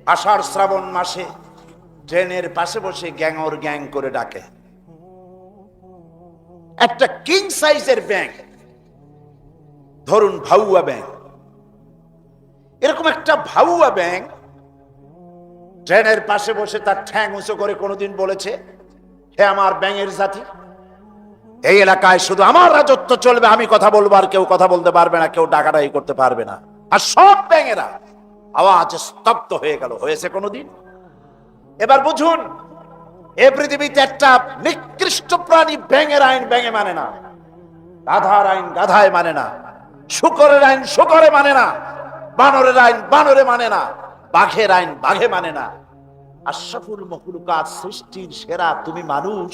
আষাঢ় শ্রাবণ মাসে ট্রেনের পাশে বসে গ্যাংর গ্যাং করে ডাকে। একটা কিং সাইজের ব্যাঙ, ধরুন ভাউয়া ব্যাঙ, এরকম একটা ভাউয়া ব্যাঙ ট্রেনের পাশে বসে তার ঠ্যাং উঁচু করে কোনোদিন বলেছে, হে আমার ব্যাঙের জাতি, এই এলাকায় শুধু আমার রাজত্ব চলবে, আমি কথা বলবো আর কেউ কথা বলতে পারবে না, কেউ ডাকাডাকি করতে পারবে না। আর সব ব্যাঙেরা আওয়াজ স্তব্ধ হয়ে গেল। হয়েছে কোনোদিন? এবার বুঝুন, এ পৃথিবীতে একটা নিকৃষ্ট প্রাণী ব্যাঙের আইন ব্যাঙে মানে না, গাধার আইন গাধায় মানে না, শুকরের আইন শুকরে মানে না, বানরের আইন বানরে মানে না, বাঘের আইন বাঘে মানে না। আশরাফুল মখলুকাত, সৃষ্টির সেরা তুমি মানুষ।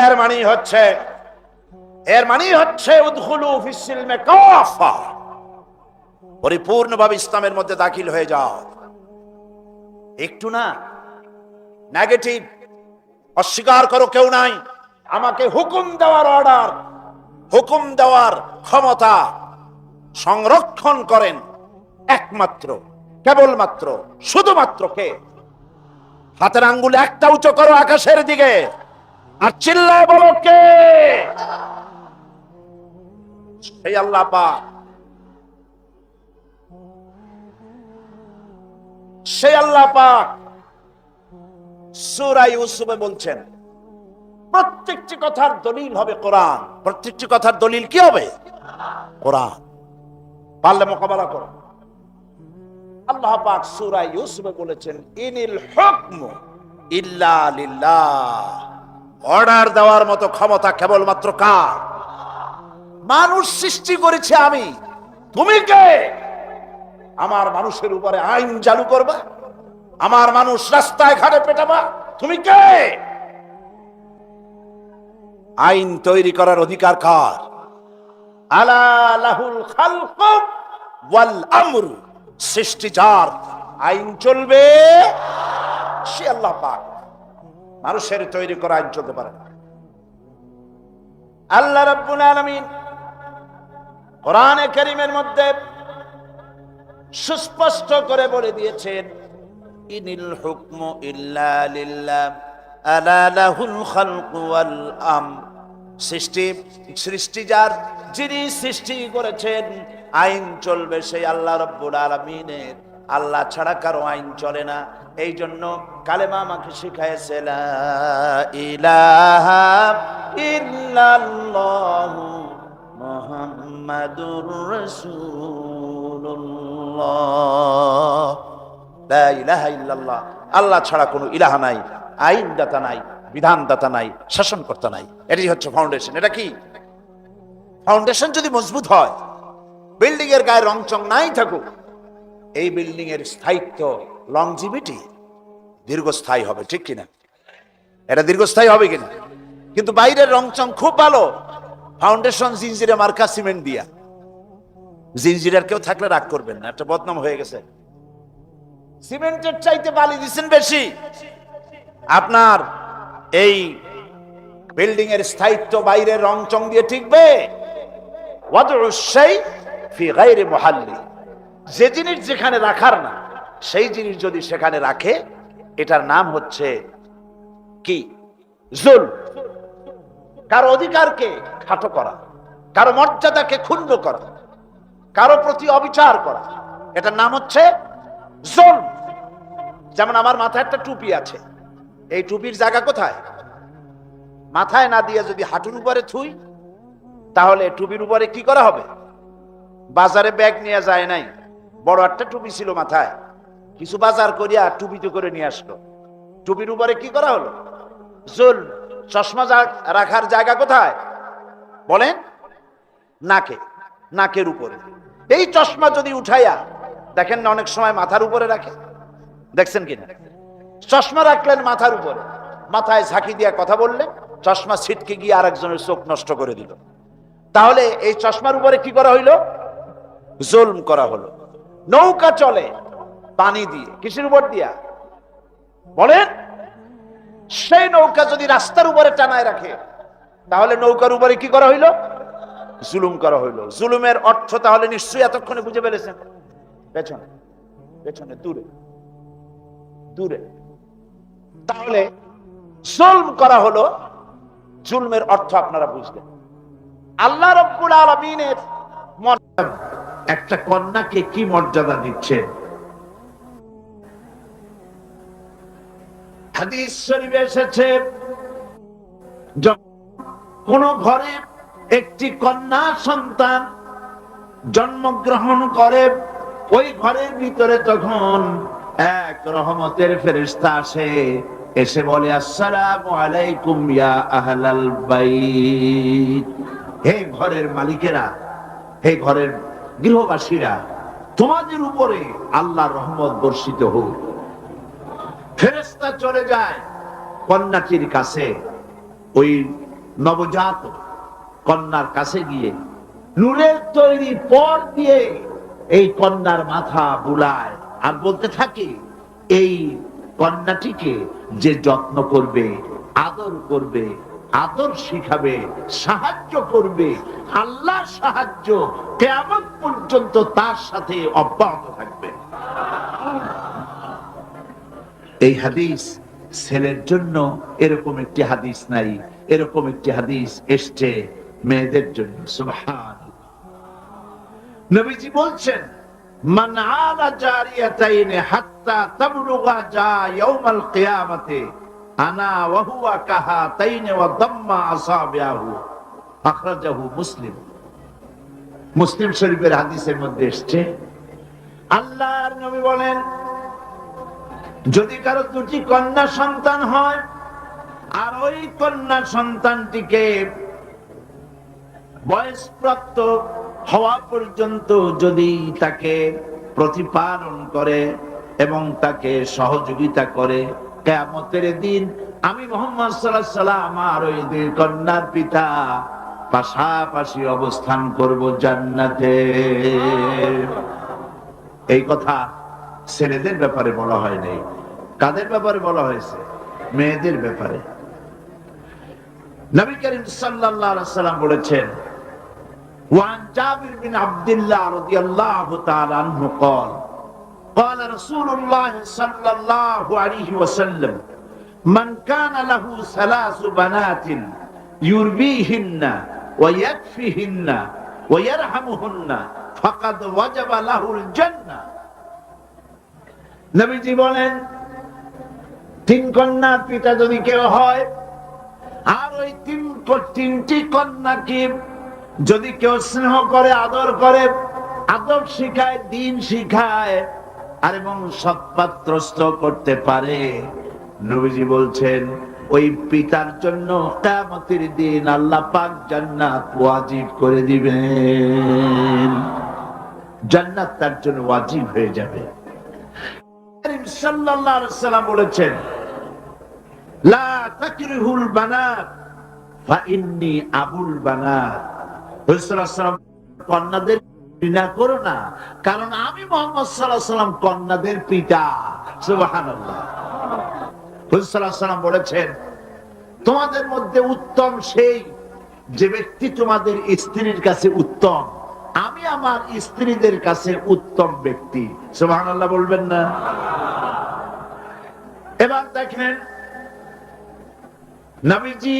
এর মানেই হচ্ছে উদখুলু ফিস সিলমে কাফা, পরিপূর্ণভাবে ইসলামের মধ্যে দাখিল হয়ে যাও। একটু না নেগেটিভ অস্বীকার করো কেউ নাই। আমাকে হুকুম দেওয়ার অর্ডার, হুকুম দেওয়ার ক্ষমতা সংরক্ষণ করেন একমাত্র, কেবলমাত্র, শুধুমাত্র কে? হাতের আঙ্গুল একটা উঁচু করো আকাশের দিকে আর চিল্লায় বলো কে? সেই আল্লাহ পাক। সেই আল্লাহ পাক সূরা ইউসুফে বলছেন, প্রত্যেকটি কথার দলিল হবে কোরআন। প্রত্যেকটি কথার দলিল কি হবে? কোরআন। পারলে মোকাবেলা করো। আল্লাহ পাক সূরা ইউসুফে বলেছেন, ইনিল হুকমু ইল্লা লিল্লাহ, অর্ডার দেওয়ার মতো ক্ষমতা কেবলমাত্র কার? মানুষ সৃষ্টি করেছে আমি, তুমি কে? আমার মানুষের উপরে আইন চালু করবা, আমার মানুষ রাস্তায় ঘাটে পেটাবা, তুমি কে? আইন তৈরি করার অধিকার কার? আলা লাহুল খালকু ওয়াল আমরু, সৃষ্টি যার, আইন চলবে সে আল্লাহ পাক। মানুষের তৈরি করা আইন চলতে পারে না। আল্লাহ রাব্বুল আলামিন কোরআনে কারীমের মধ্যে সুস্পষ্ট করে বলে দিয়েছেন, ইনিল হুকমু ইল্লা লিল্লাহ আলা লাহুল খালকু ওয়াল আমর, সৃষ্টি যার, যিনি সৃষ্টি করেছেন, আইন চলবে সেই আল্লাহ রাব্বুল আলামিনের। আল্লাহ ছাড়া কারো আইন চলে না। এই জন্য কালেমা আমাকে শিখায়েছে, লা ইলাহা ইল্লাল্লাহু মুহাম্মাদুর রাসূলুল্লাহ। লা ইলাহা ইল্লাল্লাহ, আল্লাহ ছাড়া কোনো ইলাহা নাই, আইনদাতা নাই, বিধানদাতা নাই, শাসনকর্তা নাই। এটাই হচ্ছে ফাউন্ডেশন। এটা কি? ফাউন্ডেশন যদি মজবুত হয়, বিল্ডিং এর গায়ে রং চং নাই থাকুক, এই বিল্ডিং এর স্থায়িত্ব, লংজিভিটি, দীর্ঘস্থায়ী হবে। ঠিক কিনা? এটা দীর্ঘস্থায়ী হবে কিনা? কিন্তু বাইরের রং চং খুব ভালো, ফাউন্ডেশন জিনজিরে মার্কা সিমেন্ট দিয়া, জিনজিরের কেউ থাকলে রাগ করবেন না, একটা বদনাম হয়ে গেছে। সিমেন্টের চাইতে বালি দিচ্ছেন বেশি, আপনার এই বিল্ডিং এর স্থায়িত্ব বাইরের রং চং দিয়ে টিকবে? ওয়াদউশ শাই ফি গায়রি মুহাল্লি, যে জিনিস যেখানে রাখার না, সেই জিনিস যদি সেখানে রাখে, এটার নাম হচ্ছে কি? জুলম। কারো অধিকারকে খাটো করা, কারো মর্যাদাকে ক্ষুণ্ণ করা, কারো প্রতি অবিচার করা, এটার নাম হচ্ছে জুলম। যেমন আমার মাথায় একটা টুপি আছে, এই টুপির জায়গা কোথায়? মাথায় না দিয়ে যদি হাঁটুর উপরে থুই, তাহলে টুপির উপরে কি করা হবে? বাজারে ব্যাগ নিয়ে যায় নাই, বড় একটা টুপি ছিল মাথায়, কিছু বাজার করিয়া টুপিতে করে নিয়ে আসলো, টুপির উপরে কি করা হলো? জুলম। চশমা রাখার জায়গা কোথায় বলেন? নাকে, নাকের উপরে। এই চশমা যদি উঠাইয়া দেখেন না, অনেক সময় মাথার উপরে রাখে, দেখছেন কিনা? চশমা রাখলেন মাথার উপরে, মাথায় ঝাঁকি দিয়া কথা বললেন, চশমা ছিটকে গিয়ে আরেকজনের চোখ নষ্ট করে দিল। তাহলে এই চশমার উপরে কি করা হইল? জুলম করা হলো। নৌকা চলে পানি দিয়ে, কিসের উপর দিয়া বলেন? সেই নৌকা যদি রাস্তার উপরে টানায় রাখে, তাহলে নৌকার উপরে কি করা হইল? জুলুম করা হইল। জুলুমের অর্থ তাহলে নিশ্চয়ই এতক্ষণে বুঝে ফেলেছেন। পেছনে পেছনে দূরে দূরে। তাহলে জুলম করা হলো, জুলমের অর্থ আপনারা বুঝলেন। আল্লাহ রাব্বুল আলামিনের একটা কন্যাকে কি মর্যাদা দিচ্ছেন। হাদিস শরীফে এসেছে, কোন ঘরে একটি কন্যা সন্তান জন্মগ্রহণ করে, ওই ঘরের ভিতরে তখন এক রহমতের ফেরেশতা আসে, এসে বলে আসসালামু আলাইকুম ইয়া আহলাল বাইত। হে ঘরের মালিকেরা, হে ঘরের গৃহবাসীরা, তোমাদের উপরে আল্লাহর রহমত বর্ষিত হোক। ফেরেশতা চলে যায় কন্যাটির কাছে, ওই নবজাত কন্যার কাছে গিয়ে নূরের তৈরি পর দিয়ে এই কন্যার মাথা বুলায় আর বলতে থাকে, এই কন্যাটিকে যে যত্ন করবে, আদর করবে, আদর শিখাবে, সাহায্য করবে, আল্লাহর সাহায্য কিয়ামত পর্যন্ত তার সাথে অব্যাহত থাকবে। এই হাদিস ছেলের জন্য এরকম একটি হাদিস নাই, এরকম একটি হাদিস এসছে মেয়েদের জন্য। সুবহানাল্লাহ। নবীজি বলছেন, মান আলা জারিয়াতাইন হাত্তা তাবলুগা জা ইয়াউমাল কিয়ামাতি আনা ওয়া হুয়া কাহাতাইন ওয়া দাম্মা আসাবিহু। আখরাজাহু মুসলিম। মুসলিম শরীফের হাদিসের মধ্যে এসছে, আল্লাহর নবী বলেন, যদি কারো দুটি কন্যা সন্তান হয় আর ওই কন্যা সন্তানটিকে বয়সপ্রাপ্ত হওয়া পর্যন্ত যদি তাকে প্রতিপালন করে এবং তাকে সহযোগিতা করে, কিয়ামতের দিন আমি মুহাম্মদ সাল্লাল্লাহু আলাইহি ওয়াসাল্লাম আর ওই দুই কন্যার পিতা পাশাপাশি অবস্থান করব জান্নাতে। এই কথা ছেলেদের ব্যাপারে বলা হয় নাই, কাদের ব্যাপারে বলা হয়েছে? মেয়েদের ব্যাপারে। নবী করিম সাল্লাল্লাহু আলাইহি ওয়াসাল্লাম বলেছেন, ওয়ান জাবির বিন আব্দুল্লাহ রাদিয়াল্লাহু তাআলা আনহু قال قال رسول الله صلى الله عليه وسلم من كان له ثلاث بنات يربيهن ويكفيهن ويرحمهن فقد وجب له الجنة। নবীজি বলেন, তিন কন্যার পিতা যদি কেউ হয় আর ওই তিনটি কন্যাকে যদি কেউ স্নেহ করে, আদর করে, আদব শিখায়, দিন শিখায় আর এবং সৎপাত্রস্থ করতে পারে, নবীজি বলছেন ওই পিতার জন্য কিয়ামতের দিন আল্লাহ পাক জান্নাত ওয়াজিব করে দিবেন। জান্নাত তার জন্য ওয়াজিব হয়ে যাবে। সাল্লাল্লাহু আলাইহি ওয়াসাল্লাম বলেছেন, লা তাকরিহুল বানাত ফা ইন্নী আবুল বানাত। কন্যাদের ঘৃণা করো না, কারণ আমি মুহাম্মদ সাল্লাল্লাহু আলাইহি ওয়াসাল্লাম কন্যাদের পিতা। সুবহানাল্লাহ। রাসূল সাল্লাল্লাহু আলাইহি ওয়াসাল্লাম বলেছেন, তোমাদের মধ্যে উত্তম সেই যে ব্যক্তি তোমাদের স্ত্রীর কাছে উত্তম, আমি আমার স্ত্রীদের কাছে উত্তম ব্যক্তি। সুবহানাল্লাহ বলবেন না? এবার দেখেন, নবীজি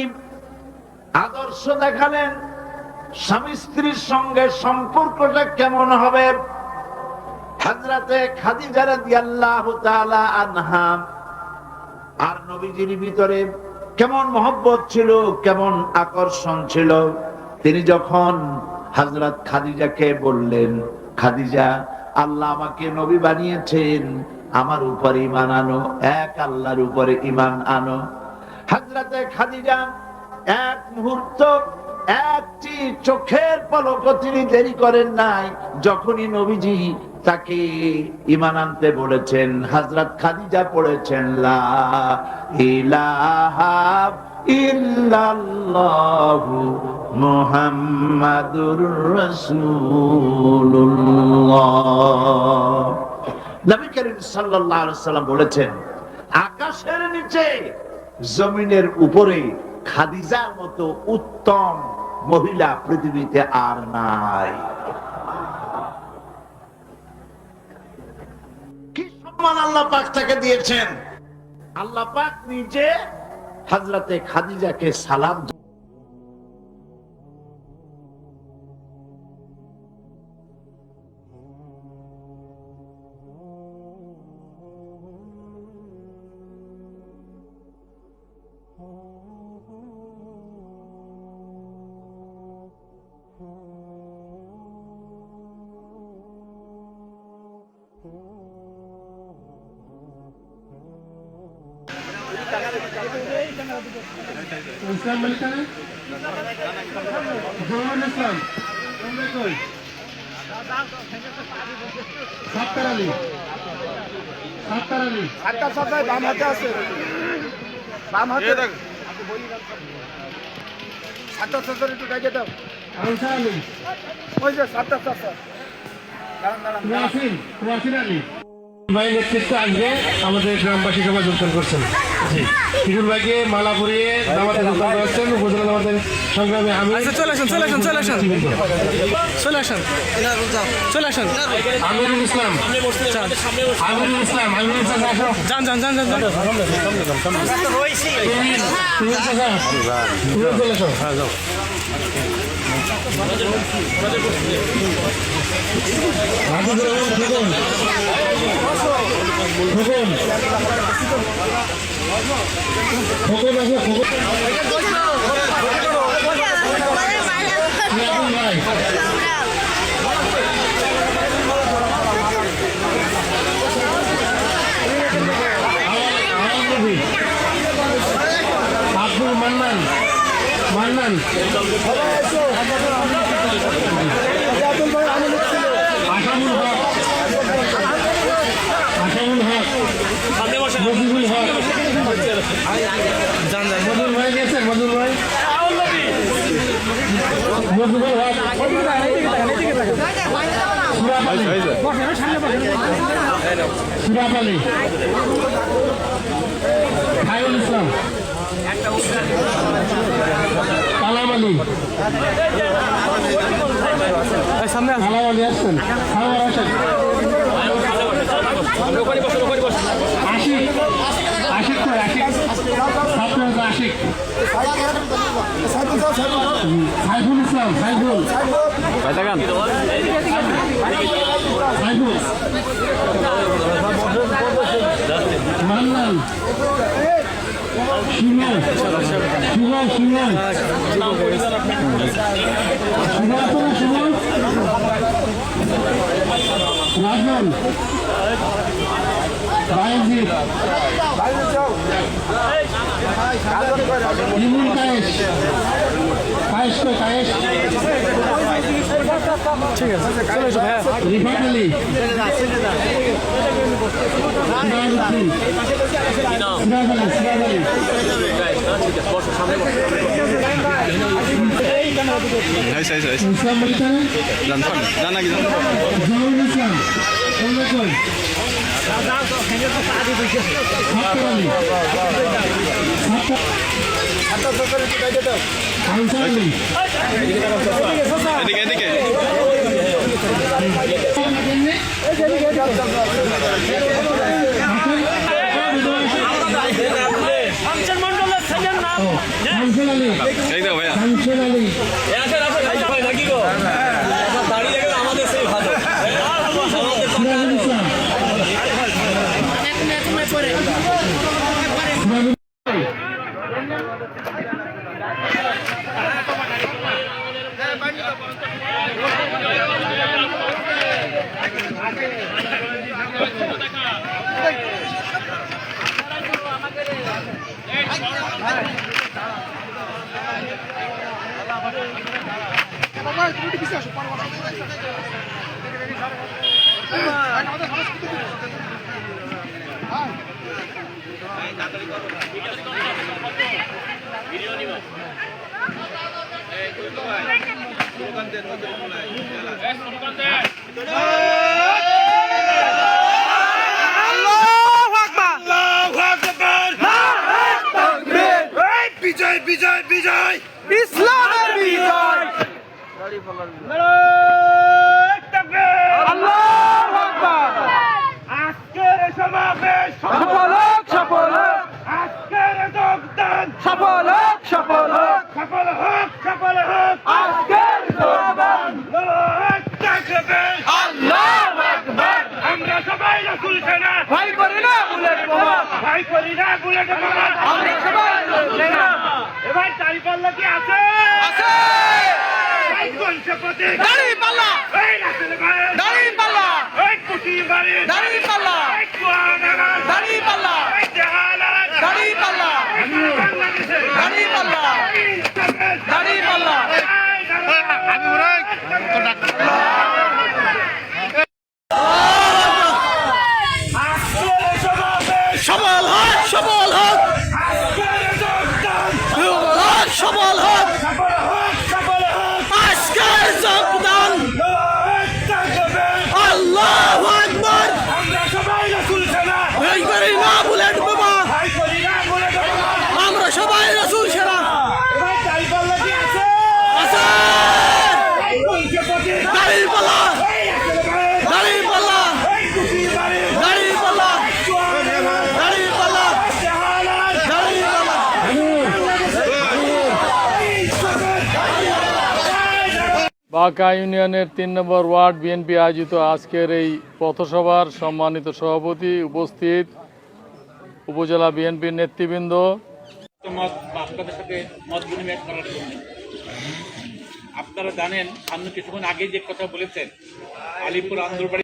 আদর্শ দেখালেন স্বামী স্ত্রীর সঙ্গে সম্পর্কটা কেমন হবে। হযরতে খাদিজা রাদিয়াল্লাহু তাআলা আনহা আর নবীজির ভিতরে কেমন মহব্বত ছিল, কেমন আকর্ষণ ছিল। তিনি যখন হযরত খাদিজাকে বললেন, খাদিজা, আল্লাহ আমাকে নবী বানিয়েছেন, আমার উপর ঈমান আনো, এক আল্লাহর উপরে ঈমান আনো। হযরতে খাদিজা এক মুহূর্ত, একটি চোখের পলক তিনি দেরি করেন নাই। যখনই নবীজি তাকে ঈমান আনতে বলেছেন, হযরত খাদিজা পড়েছেন লা ইলাহা ইল্লাল্লাহু মুহাম্মাদুর রাসূলুল্লাহ। নবী করিম সাল্লাল্লাহু আলাইহি ওয়াসাল্লাম বলেছেন, আকাশের নিচে জমিনের উপরে খাদিজার মতো উত্তম মহিলা পৃথিবীতে আর নাই। কি সম্মান আল্লাহ পাক তাকে দিয়েছেন। আল্লাহ পাক নিজে হযরতে খাদিজাকে সালাম ইসলাম মালিকানা জহুরুল ইসলাম তোমরা কই সাত্তার আলী সাতটা সাতটায় বাম হাতে আছে বাম হাতে সাতটা সাতটার একটু ডাকে দাও আনসার আলী ওই যে সাতটা সাতটা দাঁড়ান দাঁড়ান ওয়াসির আলী ভাই নেতৃত্বে আজকে আমাদের গ্রামবাসী সভা যোগদান করছেন কিশোর ভাইকে মালা পরিয়ে দাওয়াতে যোগদান করছেন উপজেলা দাওয়াতের সংগ্রামে আমি চলে আসেন আমিরুল ইসলাম আসো যান তুমি চলে আসো আব্দুল মান্নান আশামুল হক মজিবুল হক মজুর ভাই গেছেন মজুর ভাই মজিবুল হক সুরাব আলী খায়রুল ইসলাম কালাম আলী কালাম আলী আসছেন আশিক সাইফুল ইসলাম সাইফুল মান্নান সুমন রাজন বাইজিৎ ইমুল কায়েস ঠিক আছে চলে এসো ভাইয়া রিফাত আলী ইসলাম মালিকানা জহুরুল ইসলাম তোমরা কই আনসার আলী শামসুল আলী সিরাজুল ইসলাম বিজয় বিজয় বিজয় ইসলামের বিজয় আল্লাহু আকবার আজকের সমাবেশ সফল হোক রাসূল সেনা ভাই করি না বুলেট বোমা ভাই করি না বুলেট বোমা আমরা সবাই রাসূল সেনা এবার দাঁড়িপাল্লা কি আছে আছে এই কোনছে প্রতীক দাঁড়িপাল্লা এই রাসূল ভাই দাঁড়িপাল্লা এই কুটি বাড়ি দাঁড়িপাল্লা এই কুয়ানাগার দাঁড়িপাল্লা এই জাহালাত দাঁড়িপাল্লা বাংলাদেশে দাঁড়িপাল্লা দাঁড়িপাল্লা সবল হোক সবল হোক সবল হোক আজকের যোগদান আল্লাহু আকবার ভাই করি না বুলেট বোমা আমরা সবাই রাসূল সেনা আছে দাঁড়িপাল্লা দাঁড়িপাল্লা দাঁড়িপাল্লা দাঁড়িপাল্লা দাঁড়িপাল্লা বাঁকা ইউনিয়নের ৩ নম্বর ওয়ার্ড বিএনপি আয়োজিত আজকের এই পথসভার সম্মানিত সভাপতি, উপস্থিত উপজেলা বিএনপির নেতৃবৃন্দ, মত বা আপনাদের সাথে মত বিনিময় করার জন্য। আপনারা জানেন আপনি কিছুক্ষণ আগে যে কথা বলেছেন আলিপুর আন্দরবাড়ি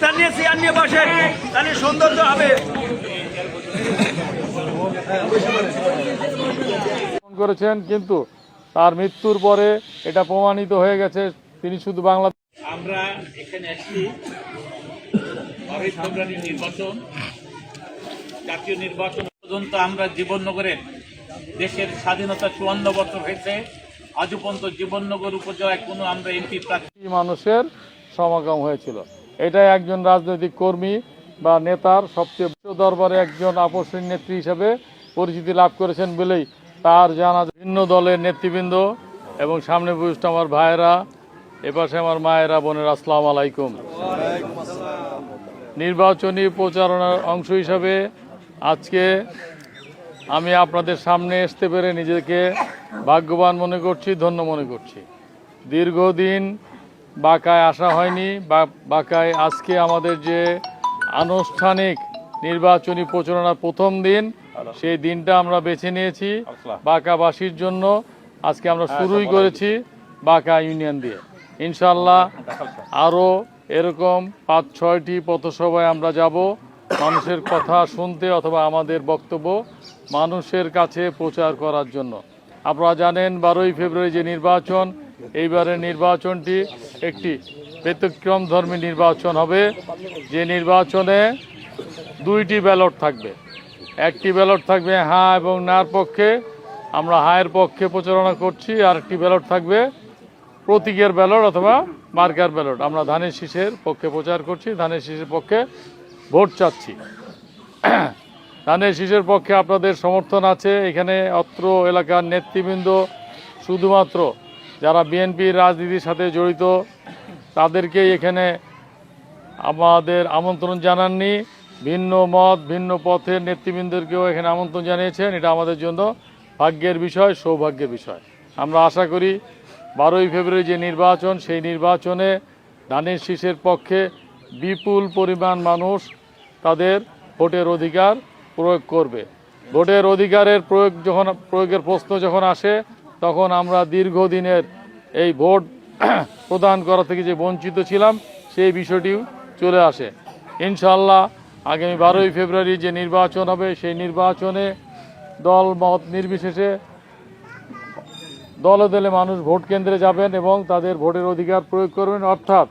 স্থানীয় চেয়ার নিয়ে বসে তাহলে সৌন্দর্য হবে। ফোন করেছেন, কিন্তু তার মৃত্যুর পরে এটা প্রমাণিত হয়ে গেছে তিনি শুধু বাংলাদেশ। আমরা এখানে আসছি 12 ফেব্রুয়ারি নির্বাচন, জাতীয় নির্বাচন পর্যন্ত আমরা জীবননগরের দেশের স্বাধীনতা 54 বছর হয়েছে, আজও পর্যন্ত জীবননগর উপজেলায় কোনো আমরা এমপি প্রার্থী মানুষের সমাগম হয়েছিল। এটাই একজন রাজনৈতিক কর্মী বা নেতার সবচেয়ে বড় দরবারে একজন আপসহীন নেত্রী হিসেবে পরিচিতি লাভ করেছেন বলেই তার জানা। ভিন্ন দলের নেতৃবৃন্দ এবং সামনে বসে আমার ভাইয়েরা, এপাশে আমার মায়েরা, বোনের, আসসালামু আলাইকুম। নির্বাচনী প্রচারণার অংশ হিসাবে আজকে আমি আপনাদের সামনে আসতে পেরে নিজেকে ভাগ্যবান মনে করছি, ধন্য মনে করছি। দীর্ঘদিন বাঁকায় আসা হয়নি, বাঁকায় আজকে আমাদের যে আনুষ্ঠানিক নির্বাচনী প্রচারণার প্রথম দিন, সেই দিনটা আমরা বেছে নিয়েছি বাঁকাবাসীর জন্য। আজকে আমরা শুরুই করেছি বাঁকা ইউনিয়ন দিয়ে। ইনশাল্লাহ আরও এরকম 5-6টি পথসভায় আমরা যাব, মানুষের কথা শুনতে অথবা আমাদের বক্তব্য মানুষের কাছে প্রচার করার জন্য। আপনারা জানেন 12ই ফেব্রুয়ারি যে নির্বাচন, এইবারের নির্বাচনটি একটি ব্যতিক্রম ধর্মী নির্বাচন হবে, যে নির্বাচনে 2টি ব্যালট থাকবে। একটি ব্যালট থাকবে হ্যাঁ এবং নার পক্ষে, আমরা হায়ের পক্ষে প্রচারণা করছি, আর একটি ব্যালট থাকবে প্রতীকের ব্যালট অথবা মার্কার ব্যালট। আমরা ধানের শীষের পক্ষে প্রচার করছি, ধানের শীষের পক্ষে ভোট চাচ্ছি। ধানের শীষের পক্ষে আপনাদের সমর্থন আছে। এখানে অত্র এলাকার নেতৃবৃন্দ শুধুমাত্র যারা বিএনপির রাজনীতির সাথে জড়িত তাদেরকেই এখানে আমাদের আমন্ত্রণ জানাননি, ভিন্ন মত ভিন্ন পথের নেতৃবৃন্দকেও এখানে আমন্ত্রণ জানিয়েছেন। এটা আমাদের জন্য ভাগ্যের বিষয়, সৌভাগ্যের বিষয়। আমরা আশা করি 12ই ফেব্রুয়ারি যে নির্বাচন, সেই নির্বাচনে ধানের শীষের পক্ষে বিপুল পরিমাণ মানুষ তাদের ভোটের অধিকার প্রয়োগ করবে। ভোটের অধিকারের প্রয়োগের প্রশ্ন যখন আসে, তখন আমরা দীর্ঘদিনের এই ভোট প্রদান করা থেকে যে বঞ্চিত ছিলাম, সেই বিষয়টিও চলে আসে। ইনশাআল্লাহ আগামী 12ই ফেব্রুয়ারি যে নির্বাচন হবে, সেই নির্বাচনে দল মত নির্বিশেষে দলে দলে মানুষ ভোট কেন্দ্রে যাবেন এবং তাদের ভোটের অধিকার প্রয়োগ করবেন। অর্থাৎ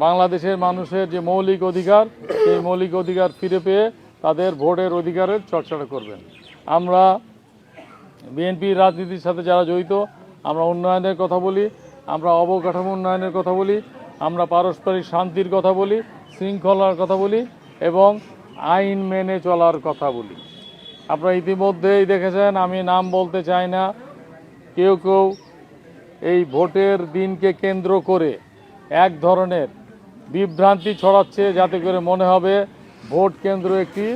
বাংলাদেশের মানুষের যে মৌলিক অধিকার, সেই মৌলিক অধিকার ফিরে পেয়ে তাদের ভোটের অধিকারের চর্চাটা করবেন। আমরা বিএনপির রাজনীতির সাথে যারা জড়িত, আমরা উন্নয়নের কথা বলি, আমরা অবকাঠামো উন্নয়নের কথা বলি, আমরা পারস্পরিক শান্তির কথা বলি, শৃঙ্খলার কথা বলি এবং আইন মেনে চলার কথা বলি। আপনারা ইতিমধ্যেই দেখেছেন, আমি নাম বলতে চাই না, কেউ কেউ এই ভোটের দিনকে কেন্দ্র করে এক ধরনের বিভ্রান্তি ছড়াচ্ছে, যাতে করে মনে হবে ভোট কেন্দ্র একটি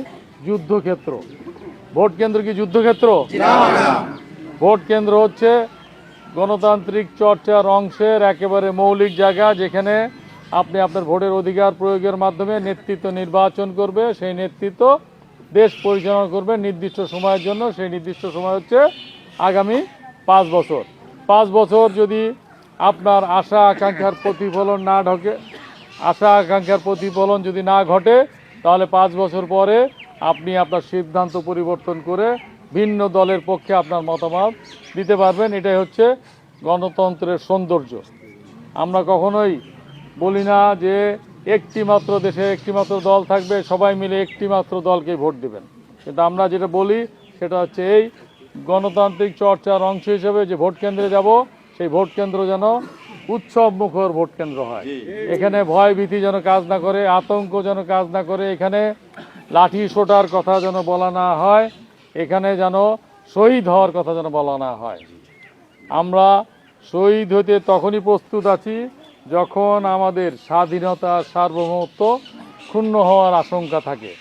যুদ্ধক্ষেত্র। ভোট কেন্দ্র কি যুদ্ধক্ষেত্র? ভোট কেন্দ্র হচ্ছে গণতান্ত্রিক চর্চার অংশের একেবারে মৌলিক জায়গা, যেখানে আপনি আপনার ভোটের অধিকার প্রয়োগের মাধ্যমে নেতৃত্ব নির্বাচন করবে, সেই নেতৃত্ব দেশ পরিচালনা করবে নির্দিষ্ট সময়ের জন্য। সেই নির্দিষ্ট সময় হচ্ছে আগামী 5 বছর। 5 বছর যদি আপনার আশা আকাঙ্ক্ষার প্রতিফলন না যদি না ঘটে, তাহলে 5 বছর পরে আপনি আপনার সিদ্ধান্ত পরিবর্তন করে ভিন্ন দলের পক্ষে আপনার মতামত দিতে পারবেন। এটাই হচ্ছে গণতন্ত্রের সৌন্দর্য। আমরা কখনোই বলি না যে একটি মাত্র দেশে একটি মাত্র দল থাকবে, সবাই মিলে একটি মাত্র দলকে ভোট দেবেন। কিন্তু আমরা যেটা বলি সেটা হচ্ছে এই গণতান্ত্রিক চর্চার অংশ হিসেবে যে ভোট কেন্দ্রে যাব, সেই ভোট কেন্দ্র যেন উৎসব মুখর ভোট কেন্দ্র হয়। এখানে ভয় ভীতি যেন কাজ না করে, আতঙ্ক যেন কাজ না করে, এখানে লাঠি সোটার কথা যেন বলা না হয়, এখানে যেন শহীদ হওয়ার কথা যেন বলা না হয়। আমরা শহীদ হতে তখনই প্রস্তুত আছি যখন আমাদের স্বাধীনতা সার্বভৌমত্ব ক্ষুণ্ণ হওয়ার আশঙ্কা থাকে।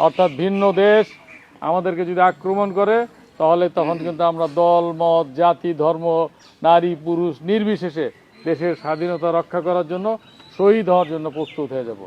অর্থাৎ ভিন্ন দেশ আমাদেরকে যদি আক্রমণ করে, তাহলে তখন কিন্তু আমরা দল মত জাতি ধর্ম নারী পুরুষ নির্বিশেষে দেশের স্বাধীনতা রক্ষা করার জন্য শহীদ হওয়ার জন্য প্রস্তুত হয়ে যাব।